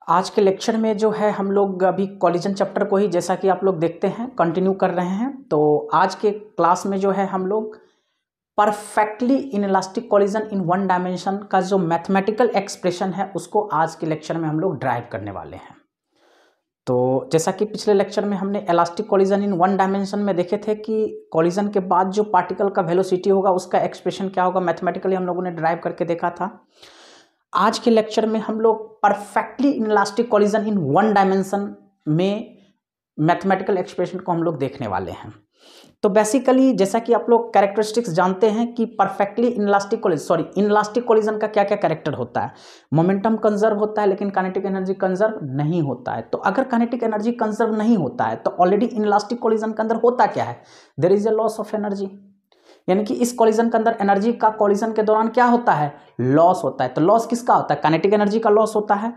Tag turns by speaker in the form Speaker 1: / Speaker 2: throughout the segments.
Speaker 1: आज के लेक्चर में जो है हम लोग अभी कॉलिजन चैप्टर को ही जैसा कि आप लोग देखते हैं कंटिन्यू कर रहे हैं। तो आज के क्लास में जो है हम लोग perfectly inelastic collision in one dimension का जो मैथमेटिकल एक्सप्रेशन है उसको आज के लेक्चर में हम लोग ड्राइव करने वाले हैं। तो जैसा कि पिछले लेक्चर में हमने elastic collision in one dimension में देखे थे कि कॉलिजन के बाद जो पार्टिकल का वेलोसिटी होगा उसका एक्सप्रेशन क्या होगा, मैथमेटिकली हम लोगों ने ड्राइव करके देखा था। आज के लेक्चर में हम लोग perfectly inelastic collision in one dimension में मैथमेटिकल एक्सप्रेशन को हम लोग देखने वाले हैं। तो बेसिकली जैसा कि आप लोग कैरेक्टरिस्टिक्स जानते हैं कि परफेक्टली इनइलास्टिक कॉलिजन का क्या क्या कैरेक्टर होता है। मोमेंटम कंजर्व होता है लेकिन काइनेटिक एनर्जी कंजर्व नहीं होता है। तो अगर काइनेटिक एनर्जी कंजर्व नहीं होता है तो ऑलरेडी इनइलास्टिक कॉलिजन के अंदर होता क्या है, there is a loss of energy. यानी कि इस कॉलिजन के अंदर एनर्जी का कॉलिजन के दौरान क्या होता है, लॉस होता है। तो लॉस किसका होता है, काइनेटिक एनर्जी का लॉस होता है।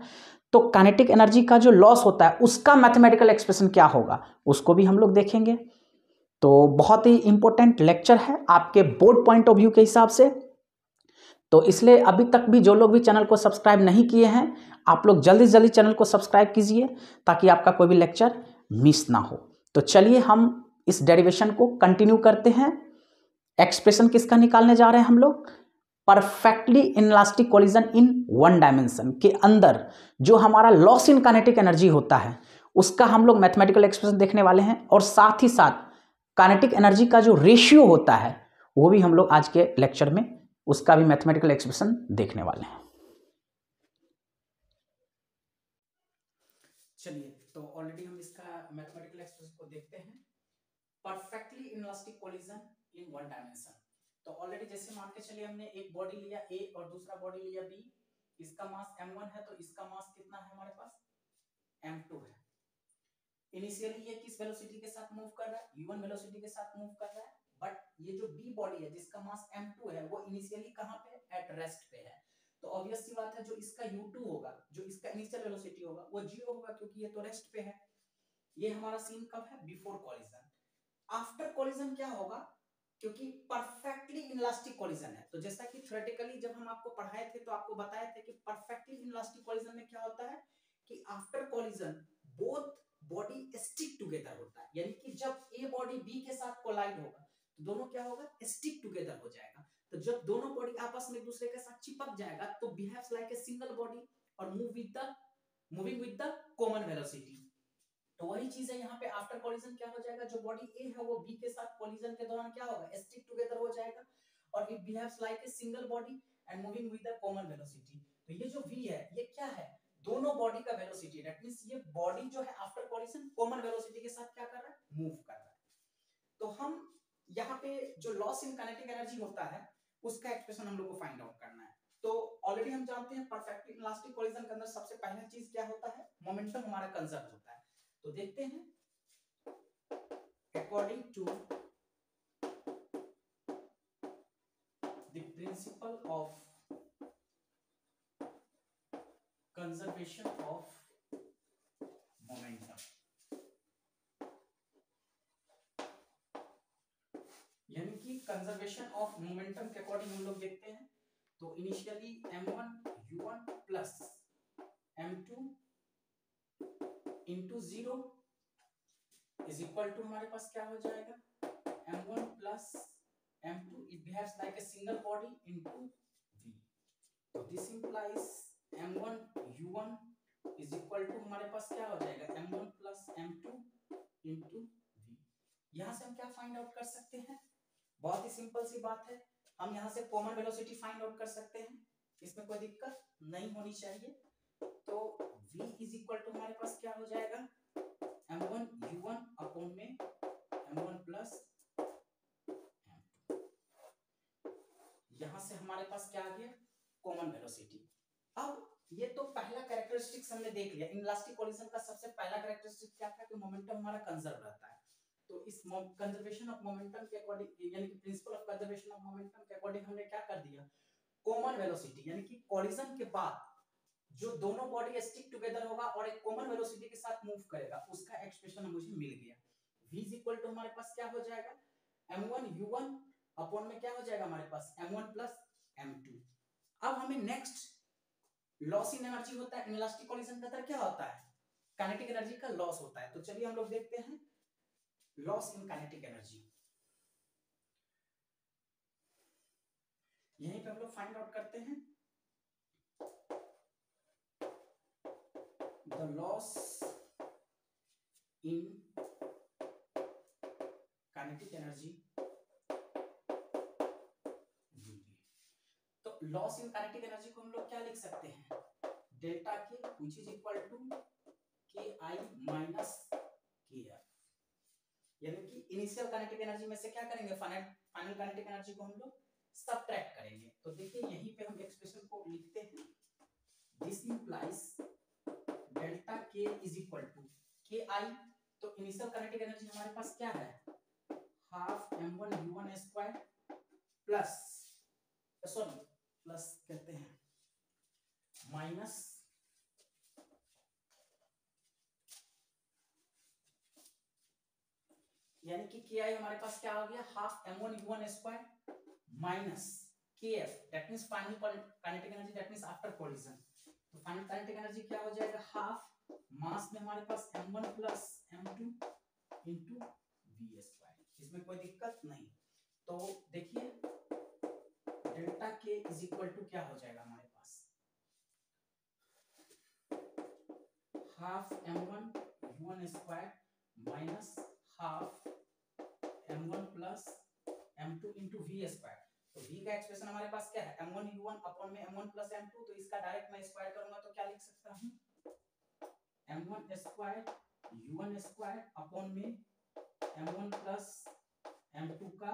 Speaker 1: तो काइनेटिक एनर्जी का जो लॉस होता है उसका मैथमेटिकल एक्सप्रेशन क्या होगा उसको भी हम लोग देखेंगे। तो बहुत ही इंपॉर्टेंट लेक्चर है आपके बोर्ड पॉइंट ऑफ व्यू के हिसाब से। तो इसलिए अभी तक भी जो लोग भी चैनल को सब्सक्राइब नहीं किए हैं आप लोग जल्दी जल्दी चैनल को सब्सक्राइब कीजिए ताकि आपका कोई भी लेक्चर मिस ना हो। तो चलिए हम इस डेरिवेशन को कंटिन्यू करते हैं। एक्सप्रेशन किसका निकालने जा रहे हैं हम लोग, perfectly inelastic collision in one dimension के अंदर जो हमारा लॉस इन काइनेटिक एनर्जी होता है उसका हम लोग मैथमेटिकल एक्सप्रेशन देखने वाले हैं। और साथ ही साथ काइनेटिक एनर्जी का जो रेशियो होता है वो भी हम लोग आज के लेक्चर में उसका भी मैथमेटिकल एक्सप्रेशन देखने वाले हैं। चलिए तो ऑलरेडी हम इसका मैथमेटिकल एक्सप्रेशन को देखते हैं। Perfectly inelastic collision in one dimension. तो ऑलरेडी जैसे मान के चलिए हमने एक बॉडी लिया ए और दूसरा बॉडी लिया बी, इसका मास m1 है तो इसका मास कितना है हमारे पास, m2 है। इनिशियली ये किस वेलोसिटी के साथ मूव कर रहा है, u1 वेलोसिटी के साथ मूव कर रहा है। बट ये जो बी बॉडी है जिसका मास m2 है वो इनिशियली कहां पे, एट रेस्ट पे है। तो ऑब्वियस सी बात है जो इसका u2 होगा, जो इसका इनिशियल वेलोसिटी होगा वो 0 होगा क्योंकि ये तो रेस्ट पे है। ये हमारा सीन कब है, बिफोर कॉलिजन। आफ्टर कॉलिजन क्या होगा, क्योंकि परफेक्टली इनइलास्टिक कॉलिजन है। तो जैसा कि थ्योरेटिकली जब हम आपको पढ़ाए थे तो आपको बताए थे कि परफेक्टली इनइलास्टिक कॉलिजन में क्या होता है कि after collision both body stick together होता है। यानी कि जब ए बॉडी बी के साथ कोलाइड होगा तो दोनों क्या होगा, स्टिक टुगेदर हो जाएगा। तो जब दोनों बॉडी आपस में एक दूसरे के साथ चिपक जाएगा तो behaves like a single body और moving with the common velocity. तो वही चीज है यहाँ पे आफ्टर कॉलिजन क्या हो जाएगा, जो बॉडी ए है वो बी के साथ कॉलिजन के दौरान क्या होगा, स्टिक टुगेदर हो जाएगा और it behaves like a single body and moving with the common velocity. तो ये जो v है ये क्या है, दोनों बॉडी का वेलोसिटी। दैट मींस ये बॉडी जो है आफ्टर कॉलिजन कॉमन वेलोसिटी के साथ क्या कर रहा है, मूव कर रहा है। तो हम यहाँ पे जो लॉस इन काइनेटिक एनर्जी होता है उसका एक्सप्रेशन हम लोग को फाइंड आउट करना है। तो ऑलरेडी हम जानते हैं परफेक्टली इलास्टिक कॉलिजन के अंदर सबसे पहला चीज क्या होता है, मोमेंटम हमारा कंजर्व होता है। तो देखते हैं, according to the principle of conservation of momentum, यानी कि कंजर्वेशन ऑफ मोमेंटम के अकॉर्डिंग हम लोग देखते हैं। तो initially m1 u1 plus m2 into 0 is equal to हमारे पास क्या हो जाएगा, m1 plus m2 it behaves like a single body into v। तो this implies m1 u1 is equal to हमारे पास क्या हो जाएगा, m1 plus m2 into v। यहां से हम क्या फाइंड आउट कर सकते हैं, बहुत ही सिंपल सी बात है, हम यहां से कॉमन वेलोसिटी फाइंड आउट कर सकते हैं, इसमें कोई दिक्कत नहीं होनी चाहिए। तो v इज इक्वल टू हमारे पास क्या हो जाएगा, m1 u1 अपॉन में m1 प्लस m2। यहां से हमारे पास क्या आ गया, कॉमन वेलोसिटी। अब ये तो पहला कैरेक्टरिस्टिक्स हमने देख लिया। इनइलास्टिक कॉलिजन का सबसे पहला कैरेक्टरिस्टिक क्या था कि मोमेंटम हमारा कंजर्व रहता है। तो इस कंजर्वेशन ऑफ मोमेंटम के अकॉर्डिंग यानी कि principle of conservation of momentum के अकॉर्डिंग हमने क्या कर दिया, कॉमन वेलोसिटी यानी कि कॉलिजन के बाद जो दोनों बॉडी स्टिक टुगेदर होगा और एक कॉमन वेलोसिटी के साथ मूव करेगा उसका एक्सप्रेशन मुझे मिल गया। v इज इक्वल टू हमारे पास क्या हो जाएगा, m1 u1 अपॉन में क्या हो जाएगा हमारे पास m1 प्लस m2। अब हमें नेक्स्ट लॉस इन एनर्जी होता है, इनइलास्टिक कोलिजन का क्या होता है, काइनेटिक एनर्जी का लॉस होता है। तो चलिए हम लोग देखते हैं लॉस इन काइनेटिक एनर्जी। यहीं पे हम लोग फाइंड आउट करते हैं the loss in kinetic energy. तो लॉस इन काइनेटिक एनर्जी को हम लोग क्या लिख सकते हैं, डेल्टा के व्हिच इज इक्वल टू के आई माइनस के एफ। यानी कि इनिशियल काइनेटिक एनर्जी में से क्या करेंगे, फाइनल काइनेटिक एनर्जी को हम लोग सबट्रैक्ट करेंगे। तो देखिए यहीं पे हम एक्सप्रेशन को लिखते हैं, दिस इंप्लाइज डेल्टा के इज इक्वल टू के आई। तो इनिशियल काइनेटिक एनर्जी हमारे पास क्या है, half m1 u1 square plus, sorry plus कहते हैं माइनस यानी कि के आई हमारे पास क्या हो गया, half m1 u1 square minus K F, that means final kinetic energy, that means after collision. तो फाइनल काइनेटिक एनर्जी क्या हो जाएगा, हाफ मास में हमारे पास m1 plus m2 into we square. इसमें कोई दिक्कत नहीं। तो देखिए डेल्टा के इज इक्वल टू क्या हो जाएगा हमारे पास, half m1 u1 square minus half m1 plus m2 into we square. तो v का एक्सप्रेशन हमारे पास क्या है, m1 u1 अपॉन में m1 प्लस m2। तो इसका डायरेक्ट मैं स्क्वायर करूंगा तो क्या लिख सकता हूं, m1 square u1 square upon में m1 प्लस m2 का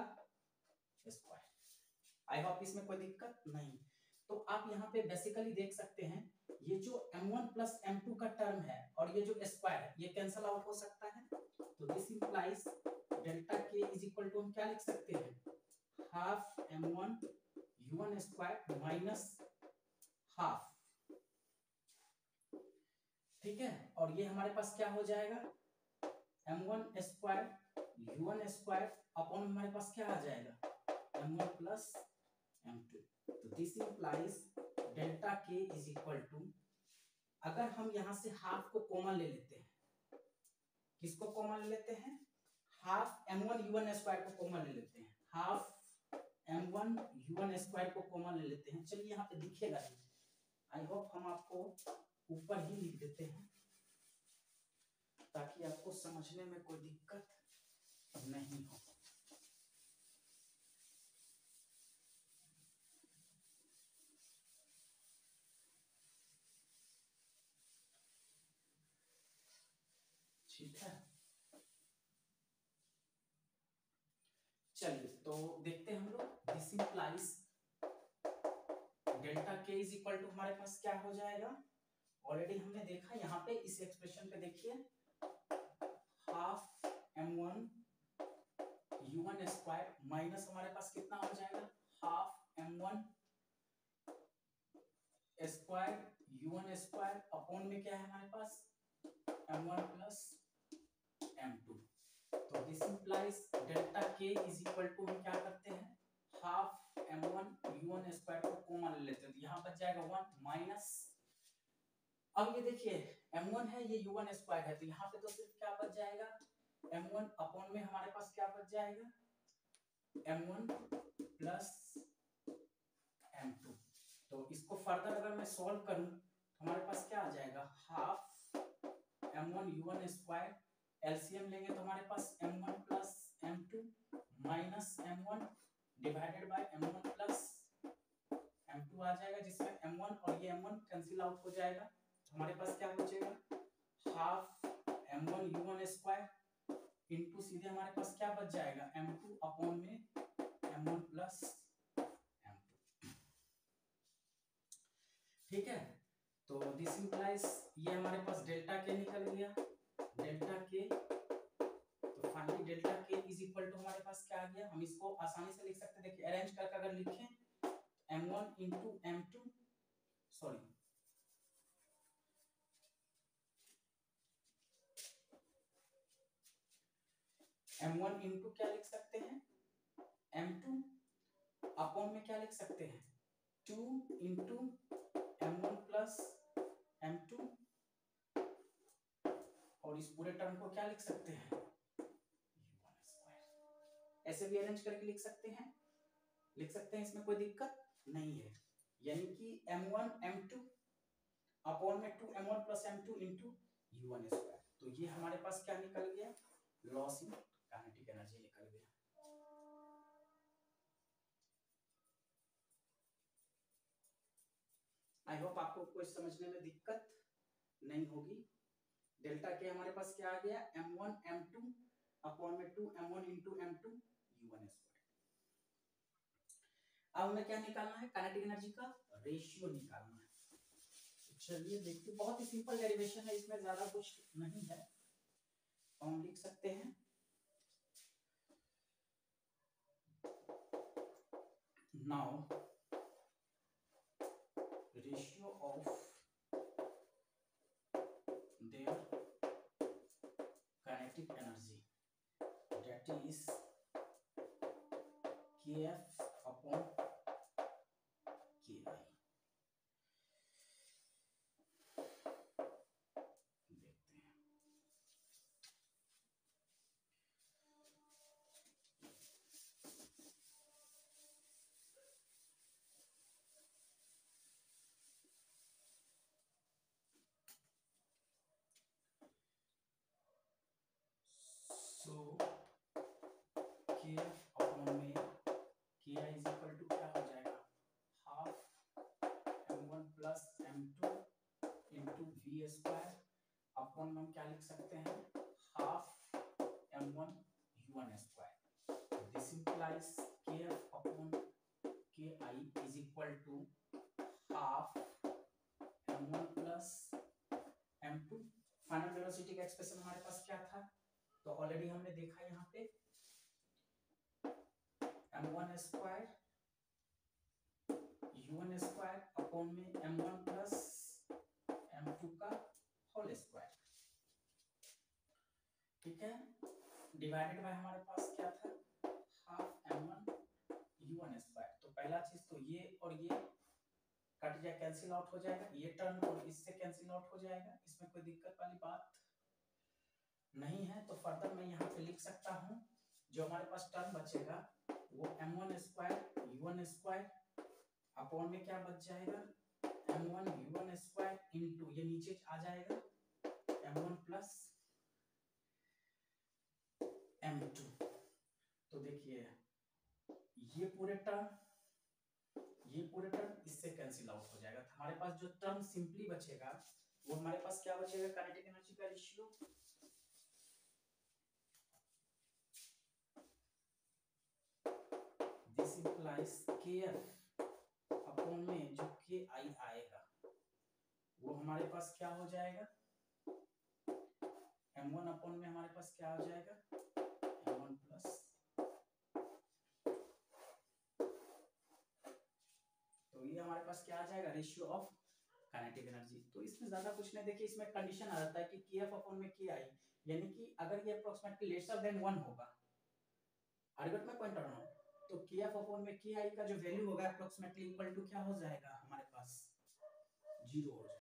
Speaker 1: स्क्वायर। आई होप इसमें कोई दिक्कत नहीं। तो आप यहाँ पे बेसिकली देख सकते हैं, ये जो m1 प्लस m2 का टर्म है और ये जो स्क्वायर है ये कैंसल आउट हो सकता है। तो दिस इंप्लाइज डेल्टा के इज इक्वल टू हम क्या लिख सकते हैं, half m1 u1 square minus half, ठीक है। और ये हमारे पास क्या हो जाएगा, m1 square u1 square upon हमारे पास क्या आ जाएगा, m1 प्लस m2। तो दिस इंप्लाइज डेल्टा के इज इक्वल टू, अगर हम यहां से हाफ को कॉमन ले लेते हैं, किसको कॉमन ले लेते हैं, हाफ m1 u1 स्क्वायर को कॉमन ले लेते हैं, हाफ m1 u1 स्क्वायर को कॉमन ले लेते हैं। चलिए यहाँ पे दिखेगा, आई होप हम आपको ऊपर ही लिख देते हैं ताकि आपको समझने में कोई दिक्कत नहीं हो। ठीक है, चलिए तो देखते हैं हम लोग, दिस इंप्लाइज डेल्टा के इज इक्वल टू हमारे पास क्या हो जाएगा, ऑलरेडी हमने देखा यहाँ पे इस एक्सप्रेशन पे देखिए, half m1 u1 square minus हमारे पास कितना हो जाएगा, half m1 square u1 square upon में क्या है हमारे पास m1 प्लस m2। तो दिस इंप्लाइज डेल्टा के इज इक्वल टू हम क्या करते हैं, हाफ m1 u1 स्क्वायर को कॉमन ले लेते हैं। तो यहाँ बच जाएगा 1 माइनस, अब ये देखिए m1 है ये u1 स्क्वायर है, तो यहाँ पे तो सिर्फ क्या बच जाएगा, m1 अपॉन में हमारे पास क्या बच जाएगा, m1 प्लस m2। तो इसको फर्दर अगर मैं सॉल्व करूं तो हमारे पास क्या आ जाएगा, half m1 u1 square, LCM लेंगे तो हमारे पास m1 plus m2 minus m1 divided by m1 plus m2 आ जाएगा, जिसमें m1 और ये m1 कैंसिल आउट हो जाएगा। तो हमारे पास क्या बचेगा, half m1 u1 square into सीधे हमारे पास क्या बच जाएगा, m2 अपॉन में m1 प्लस m2। ठीक है, तो दिस इंप्लाइज ये हमारे पास डेल्टा के निकल गया, डेल्टा के। तो फाइनली डेल्टा के इज इक्वल टू हमारे पास क्या आ गया, हम इसको आसानी से लिख सकते हैं, देखिए अरेंज करके अगर लिखें m1 into m2, sorry m1 into क्या लिख सकते हैं, m2 अपॉन में क्या लिख सकते हैं, 2 इंटू m1 प्लस m2, और इस पूरे टर्म को क्या लिख सकते हैं, u1 स्क्वायर। ऐसे भी अरेंज करके लिख सकते हैं, इसमें कोई दिक्कत नहीं है। यानी कि m1 m2 अपॉन में 2m1 plus m2 into u1 square. तो ये हमारे पास क्या निकल गया, लॉस इन काइनेटिक एनर्जी निकल गया। आई होप आपको कोई समझने में दिक्कत नहीं होगी। डेल्टा के हमारे पास क्या आ गया, m1 m2 अपॉन में 2m1 into m2 u1 square. अब हमें क्या निकालना है, काइनेटिक एनर्जी का रेशियो निकालना है। तो चलिए देखिए, बहुत ही सिंपल डेरिवेशन है, इसमें ज्यादा कुछ नहीं है। हम लिख सकते हैं now ratio of their kinetic energy, that is kf upon ki। देखते हैं, so kf अपॉन में ki इज इक्वल टू क्या हो जाएगा, half m1 plus m2 into we square upon में हम क्या लिख सकते हैं, half m1 u1 square. This implies kf upon ki is equal to half m1 plus m2। Final velocity का एक्सप्रेशन हमारे पास क्या था, तो ऑलरेडी हमने देखा यहाँ पे m1 square u1 square upon में m1 प्लस m2 का होल स्क्वायर। ठीक है, डिवाइडेड बाय हमारे पास क्या था, हाफ m1 u1 स्क्वायर। तो पहला चीज तो ये और ये कट जाए, कैंसिल आउट हो जाएगा, ये टर्म और इससे कैंसिल आउट हो जाएगा, इसमें कोई दिक्कत वाली बात नहीं है। तो फर्दर मैं यहाँ पे लिख सकता हूँ, जो हमारे पास टर्म बचेगा वो m1 square u1 square upon में क्या बच जाएगा, m1 u1 स्क्वायर इंटू ये नीचे आ जाएगा m1 प्लस m2। तो देखिए ये पूरे टर्म इससे कैंसिल आउट हो जाएगा। तो हमारे पास जो टर्म सिंपली बचेगा वो हमारे पास क्या बचेगा, काइनेटिक एनर्जी का ratio this implies kf upon में जो ki आएगा वो हमारे पास क्या हो जाएगा, m1 अपॉन में हमारे पास क्या हो जाएगा, m1 प्लस। तो ये हमारे पास क्या आ जाएगा, रेशियो ऑफ काइनेटिक एनर्जी। तो इसमें ज्यादा कुछ नहीं, देखिए इसमें कंडीशन आ जाता है कि kf अपॉन में ki, यानी कि अगर ये अप्रोक्सीमेटली लेसर देन 1 होगा, आर्गुमेंट में पॉइंट आउट, तो kf अपॉन में ki का जो वैल्यू होगा अप्रोक्सीमेटली इक्वल टू क्या हो जाएगा हमारे पास, 0 हो जाएगा।